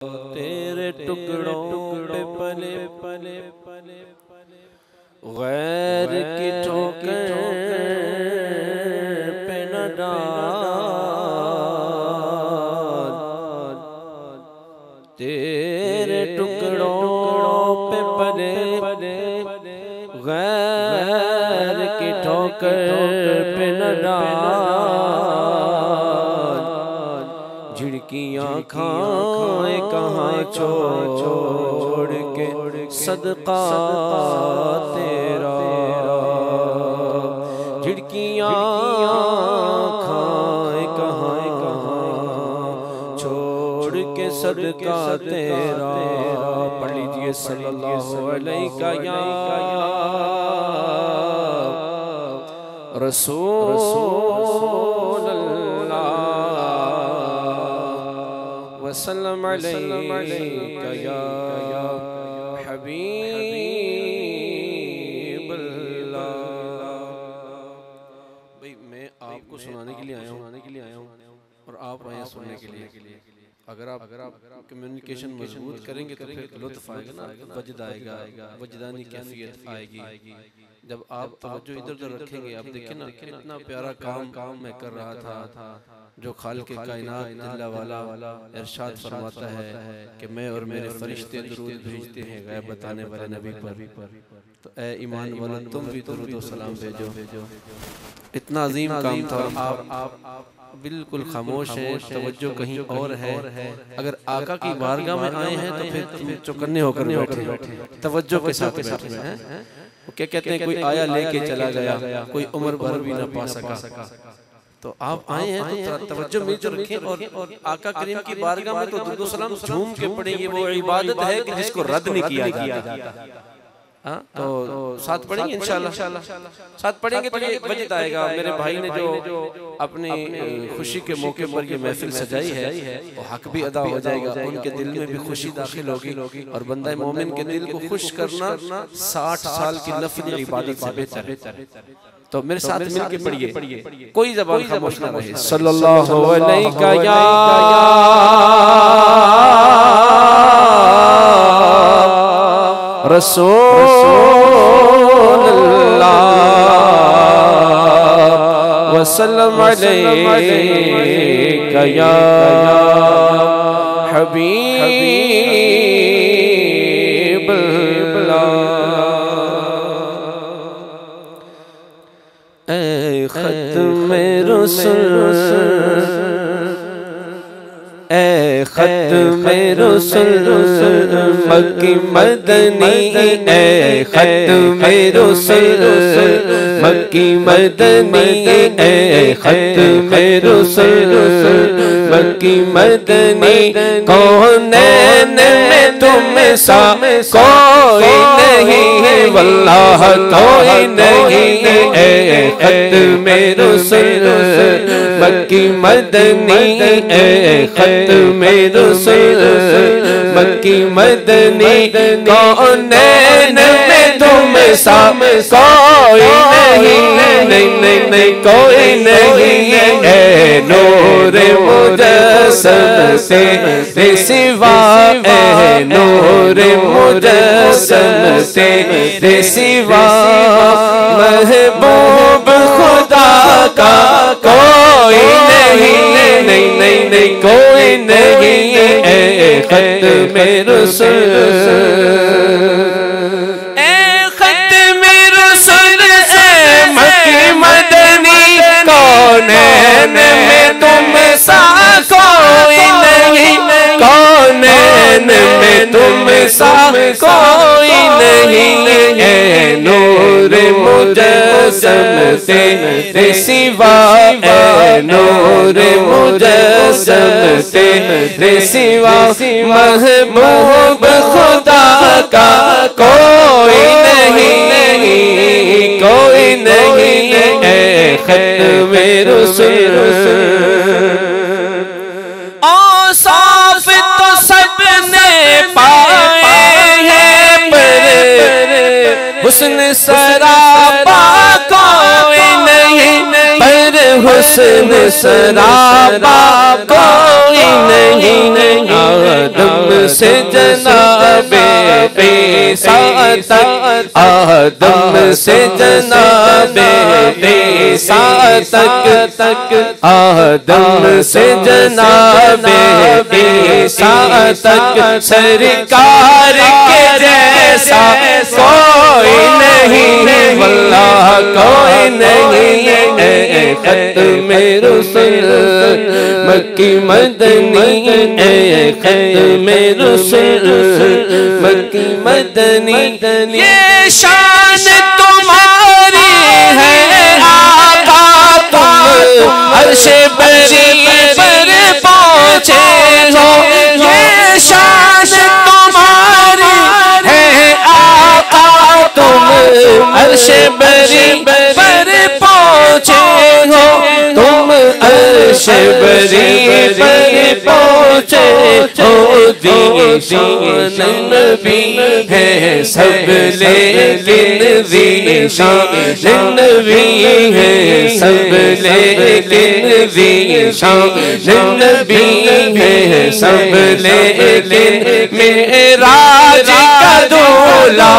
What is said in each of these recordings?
तेरे टुकड़ों पे पले पले पले गैर की ठोकर पे न डाल। तेरे टुकड़ों पे पले गैर की ठोकर पे न डाल। झिड़कियाँ खाए कहाँ छोड़ के सदका तेरा। झिड़कियाँ खाए कहाँ छोड़ के सदका तेरा। पढ़ लीजिए सल्लल्लाहु अलैहि रसूल वसल्लम अलैका या हबीब अल्लाह। भाई मैं आपको सुनाने के लिए आया हूँ और आप आए सुनने के लिए। अगर आप कम्युनिकेशन मजबूत करेंगे तो फिर लुत्फ आएगा ना, वजद आएगा, वजदानी कैफियत आएगी। जब आप तवज्जो इधर उधर रखेंगे, आप देखिए ना कितना प्यारा काम मैं कर रहा था। जो खालिक़े कायनात जिल्ला वाला इरशाद फरमाता है कि मैं और मेरे फरिश्ते दुरूद भेजते हैं गैब बताने वाले नबी पर। तो ए ईमान वालों तुम भी दुरूद व सलाम भेजो। इतना अजीम काम था, आप बिल्कुल खामोश हैं, तवज्जो कहीं और है। अगर आका की बारगाह में आए हैं तो फिर तुम चौकन्ने होकर बैठे तवज्जो के साथ बैठे हैं। क्या कहते हैं, कोई आया लेके चला गया, कोई उम्र भर भी ना पा सका। तो आप आए हैं तो तवज्जो मिलकर रखें। और आका करीम की बारगाह में तो दुरूद सलाम झूम के पढ़ेंगे। वो इबादत है कि जिसको रद्द नहीं किया जाता। हाँ तो साथ पढ़ेंगे इंशाल्लाह। साथ पढ़ेंगे तो ये वजद आएगा। मेरे भाई ने जो अपनी खुशी के मौके पर ये महफिल सजाई है वो हक भी अदा हो जाएगा। उनके दिल में भी खुशी दाखिल होगी। और बंदा मोमिन के दिल को खुश करना 60 साल की नफिल इबादत से बेहतर है। तो मेरे साथ मिलके पढ़िए, कोई ज़बान खामोश ना रहे। सल्लल्लाहु अलैहि या रसूलल्लाह वसल्लम अलैका या हबीब अल्लाह। ऐ ख़त्मे रसूल, ऐ ख़त्मे रसूल मक्की मदनी, ऐ ख़त्मे रसूल मक्की मदनी, ऐ ख़त्मे रसूल मक्की मदनी। कौनैन में तुम सा कोई नहीं है, वल्लाह कोई नहीं है। ऐ ख़त्मे रसूल मक्की मदनी, ऐ ख़त्मे रसूल मक्की मदनी। कौनैन में तुम सा कोई नहीं कोई नहीं है। नूर मुजस्सम से सिवा, है नूर मुजस्सम से सिवा। महबूब खुदा का कोई नहीं कोई नहीं है। ख़त्मे रसूल, ऐ ख़त्मे रसूल मक्की मदनी। कौनैन में तुम सा कोई नहीं, कौनैन में तुम सा कोई नहीं है। नूर मुजस्सम से सिवा, है नूर मुजस्सम से सिवा। महबूब खुदा का कोई नहीं कोई नहीं है। ख़त्मे रसूल औसाफ तो सबने पाए हैं, पर हुस्न सरापा कोई नहीं, पर हुस्न सराबा कोई नहीं, आदम से जनाबे ईसा तक, आदम से जनाबे ईसा तक, आदम से जनाबे ईसा तक, सरकार के जैसा कोई नहीं, वल्लाह कोई नहीं। ख़त्म रसूल मक्की मदनी, ख़त्म रसूल मक्की मदनी, ये शान तुम्हारी है आका, तुम अर्शे बरी पर पहुँचे हो, ये शान तुम्हारी है आका, तुम अर्शे बरी पर पहुँचे हो, तुम अर्शे बरी पर पहुँचे हो। दीशान नबी है सब लेकिन दीशान नबी है सब लेकिन दीशान नबी है सब लेकिन मेराज का दूल्हा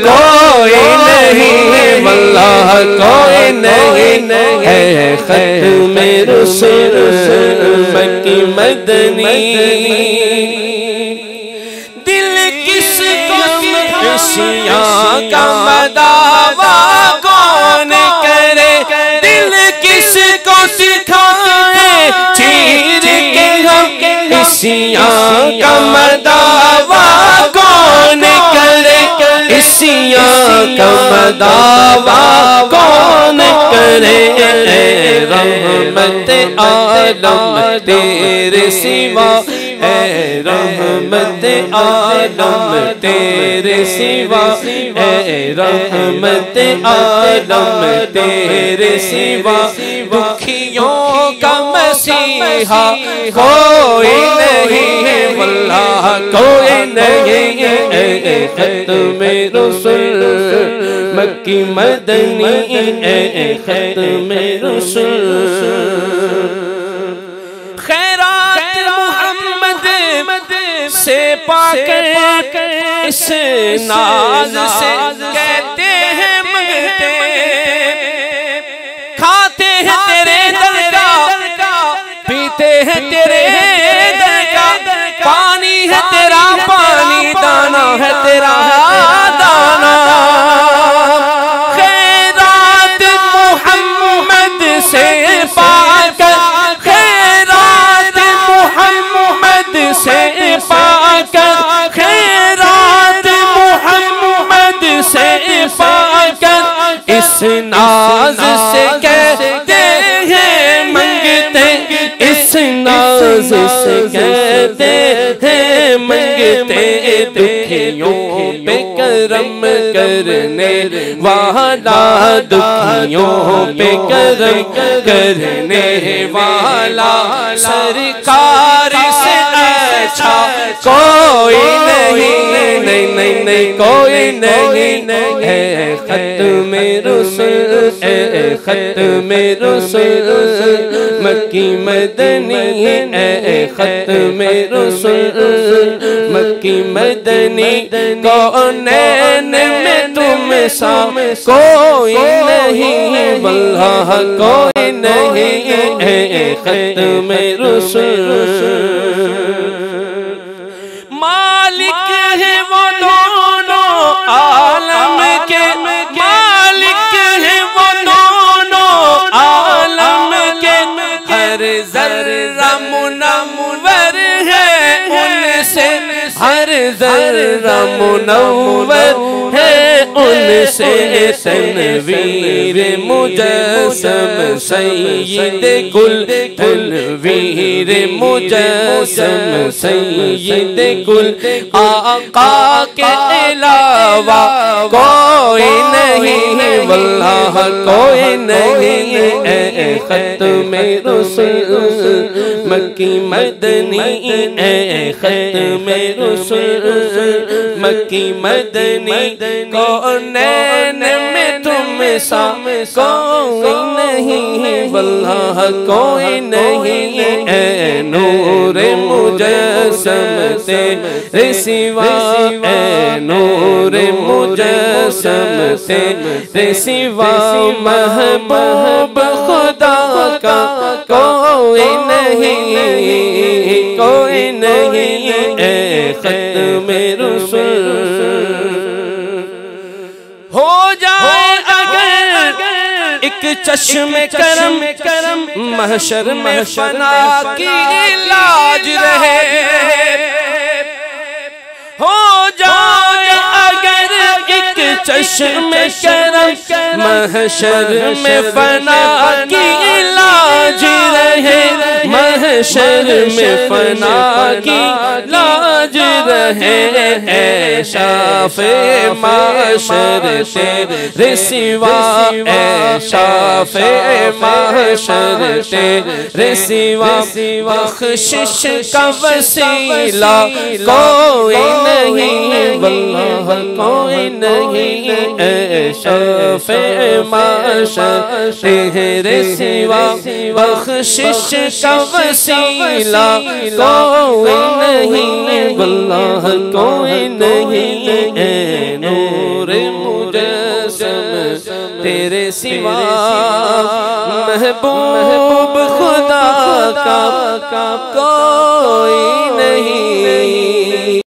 कोई नहीं, वल्लाह कोई नहीं है। ख़त्म रसूल मक्की मदनी, दिल किसको खुशियाँ का दावा कौन करे, दिल किसको सिखाए चीर के हम खुशियाँ का दावा कौन करे, खुशियाँ का दावा कौन करे। रहमत आलम तेरे सिवा, ऐ रहमत आलम तेरे सिवा, ऐ रहमत आलम तेरे सिवा, दुखियों का मसीहा कोई नहीं, वल्लाह कोई नहीं। ख़त्म रसूल मक्की मदनी, ख़त्म रसूल खैरात मोहम्मद से पाकर इस नाज से कहते हैं मंगते, खाते हैं तेरे दर का, पीते हैं तेरे दर का, पानी है तेरा पानी, दाना है तेरा दाना। खैरात मोहम्मद से पाकर, खैरात मोहम्मद से पाकर, खैरात मोहम्मद से पाकर इस नाज से कहते हैं मंगते, इस नाज से कहते हैं मंगते, दुखियों पे करम करने वाला, दुखियों पे करम करने वाला, सरकार से अच्छा कोई नहीं, नहीं नहीं नहीं कोई नहीं है। ख़त्म रसूल, ख़त्म रसूल मक्की मदनी, ख़त्म रसूल मक्की मदनी, कौनैन में तुम सा कोई नहीं, वल्लाह कोई नहीं। ख़त्म रसूल मालिक है वो दोनों आलम के, मालिक है वो दोनों आलम के, हर ज़र्रा मुनव्वर है उनसे, हर ज़र्रा मुनव्वर है उनसे, तनवीर मुजस्सम सय्यद कुल, तनवीर मुजस्सम सय्यद कुल, आका के अलावा कोई नहीं, वल्लाह कोई नहीं। ख़त्म रसूल मक्की मदनी, ख़त्म रसूल मक्की मदनी, कौनैन में तुम जैसा कोई नहीं, वल्लाह कोई नहीं। ऐ नूरे मुजस्सम तेरे सिवा, ऐ नूरे मुजस्सम तेरे सिवा, महबूब खुदा का कोई नहीं, कोई नहीं। ऐ ख़त्म रसूल हो जाए अगर एक चश्मे करम महशर में फना की लाज रहे, हो जाए अगर एक चश्मे करम महशर में फना की लाज रहे, महशर में फना की लाज रहे। ऐ शाफ़े माशर तेरे सिवा, ऐ शाफ़े माशर तेरे सिवा, बख्शिश का वसीला कोई नहीं, वल्लाह कोई नहीं। ऐ शाफ़े माशर तेरे सिवा, बख्शिश का वसीला कोई नहीं, वल्लाह कोई नहीं। ऐ नूरे मुजस्सम तेरे सिवा, महबूब खुदा का कोई नहीं।